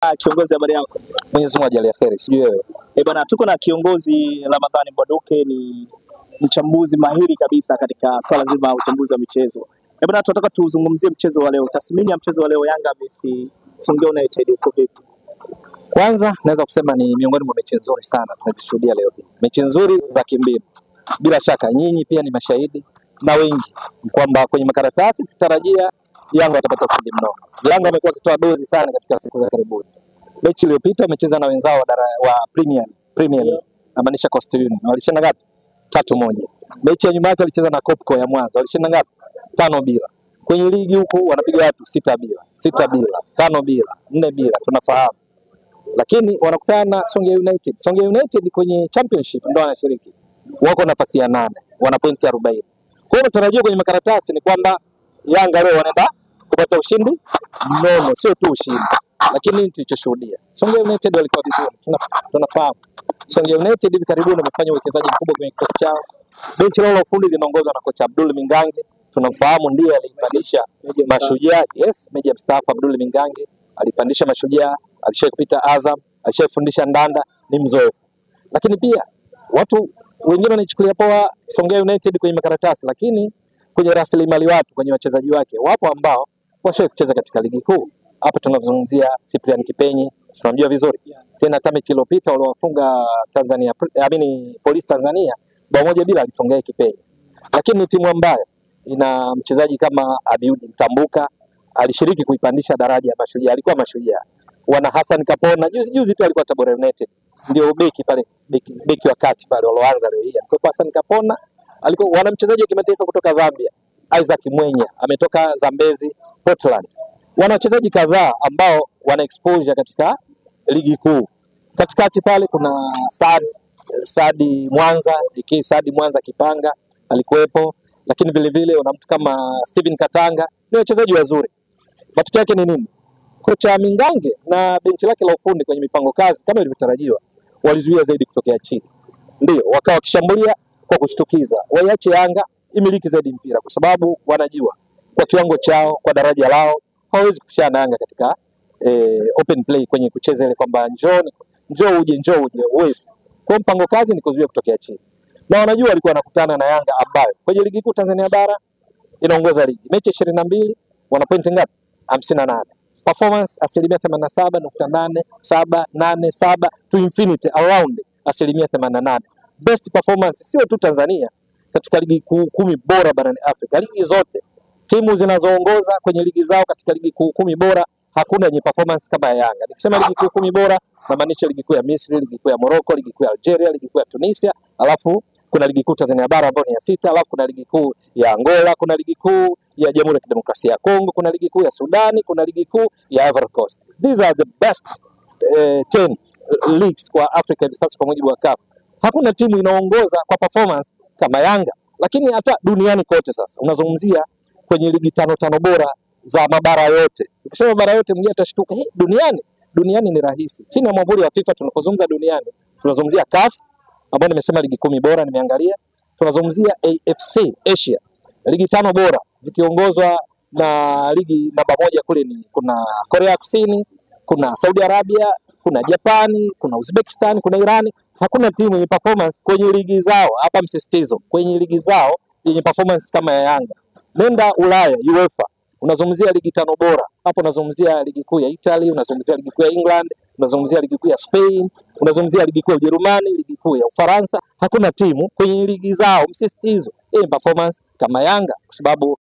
Kiongozi, habari yako? Mwenyezi Mungu ajalie kheri, sijui wewe. Bwana, tuko na kiongozi Ramadhani Mbwaduke, ni mchambuzi mahiri kabisa katika swala zima la uchambuzi wa michezo. Bwana, tunataka tuzungumzie mchezo wa leo. Tathmini ya mchezo wa leo, Yanga vs Songea United uko vipi? Kwanza naweza kusema ni miongoni mwa mechi nzuri sana tunazishuhudia leo hii. Mechi nzuri za kimbinu. Bila shaka nyinyi pia ni mashahidi na wengi kwamba kwenye makaratasi tutarajia Yanga watapata ushindi mnono. Yanga amekuwa akitoa dozi sana katika siku za karibuni. Mechi iliyopita wamecheza na wenzao wa Premier League, namaanisha Coastal Union. Walishinda ngapi? 3-1. Mechi ya nyuma yake walicheza na Kopko ya Mwanza. Walishinda ngapi? 5-0. Kwenye ligi huku wanapiga watu 6-0, 5-0, 4-0, tunafahamu. Lakini wanakutana na Songea United. Songea United kwenye championship ndio wanashiriki. Wako nafasi ya 8, wana pointi 40. Kwa hiyo tunatarajia kwenye makaratasi ni kwamba Yanga leo wanaenda kupata ushindi mnono, sio tu ushindi. Lakini tulichoshuhudia, Songea United walikuwa vizuri. Tunafahamu Songea United hivi karibuni wamefanya uwekezaji mkubwa kwenye kikosi chao. Benchi lao la ufundi linaongozwa na kocha Abdul Mingange. Tunamfahamu, ndiye alipandisha Mashujaa. Yes, meja mstaafu Abdul Mingange alipandisha Mashujaa, alishawahi kupita Azam, alishafundisha Ndanda, ni mzoefu. Lakini pia watu wengine wanachukulia poa Songea United kwenye makaratasi, lakini kwenye rasilimali watu, kwenye wachezaji wake, wapo ambao washawahi kucheza katika ligi kuu. Hapa tunazungumzia Cyprian Kipenyi, tunamjua vizuri. Tena hata mechi iliyopita waliowafunga Tanzania, Police Tanzania bao moja bila, alifunga Kipenyi. Lakini ni timu ambayo ina mchezaji kama Abiudi Mtambuka, alishiriki kuipandisha daraja ya Mashujaa, alikuwa Mashujaa. Wana Hassan Kapona, juzi tu alikuwa Tabora United. Ndio beki pale, beki wa kati pale walioanza leo hii. Kwa Hassan Kapona, alikuwa wana mchezaji wa kimataifa kutoka Zambia, Isaac Mwenya, ametoka Zambezi, Portland. Wana wachezaji kadhaa ambao wana exposure katika ligi kuu. Katikati pale kuna Saadi Mwanza, Saadi Mwanza Kipanga alikuwepo, lakini vile vile una mtu kama Steven Katanga, ni wachezaji wazuri. Matokeo yake ni nini? Kocha Mingange na benchi lake la ufundi kwenye mipango kazi kama ilivyotarajiwa walizuia zaidi kutokea chini. Ndio wakawa wakishambulia kwa kushtukiza. Waiache Yanga imiliki zaidi mpira kwa sababu wanajua kwa kiwango chao, kwa daraja lao hawezi kushana Yanga katika open play, kwenye kucheza ile kwamba njoo uje uwezi. Kwa mpango kazi ni kuzuia kutokea chini. Na wanajua walikuwa wanakutana na Yanga ambayo kwenye ligi kuu Tanzania bara inaongoza ligi. Mechi 22 wana pointi ngapi? 58. Performance 87.87 to infinity around 88. Best performance sio tu Tanzania, katika ligi kuu 10 bora barani Afrika. Ligi zote timu zinazoongoza kwenye ligi zao katika ligi kuu 10 bora, hakuna yenye performance kama ya Yanga. Nikisema ligi kuu 10 bora, namaanisha ligi kuu ya Misri, ligi kuu ya Morocco, ligi kuu ya Algeria, ligi kuu ya Tunisia, alafu kuna ligi kuu Tanzania bara ambayo ni ya 6, alafu kuna ligi kuu ya Angola, kuna ligi kuu ya Jamhuri ya Kidemokrasia ya Kongo, kuna ligi kuu ya Sudani, kuna ligi kuu ya Ivory Coast. These are the best 10 leagues kwa Afrika hivi sasa kwa mujibu wa CAF. Hakuna timu inaongoza kwa performance kama Yanga. Lakini hata duniani kote sasa unazungumzia kwenye ligi 5 bora za mabara yote. Ukisema mabara yote mwingine atashtuka, duniani ni rahisi. Chini ya mwavuli wa FIFA tunapozungumza duniani, tunazungumzia CAF ambayo nimesema ligi 10 bora nimeangalia. Tunazungumzia AFC Asia, ligi 5 bora zikiongozwa na ligi namba 1 kule kuna Korea Kusini, kuna Saudi Arabia, kuna Japani, kuna Uzbekistan, kuna Irani. Hakuna timu yenye performance kwenye ligi zao, hapa msisitizo, kwenye ligi zao yenye performance kama ya Yanga. Nenda Ulaya, UEFA, unazungumzia ligi 5 bora. Hapo unazungumzia ligi kuu ya Italy, unazungumzia ligi kuu ya England, unazungumzia ligi kuu ya Spain, unazungumzia ligi kuu ya Ujerumani, ligi kuu ya Ufaransa. Hakuna timu kwenye ligi zao msisitizo yenye performance kama Yanga, kwa sababu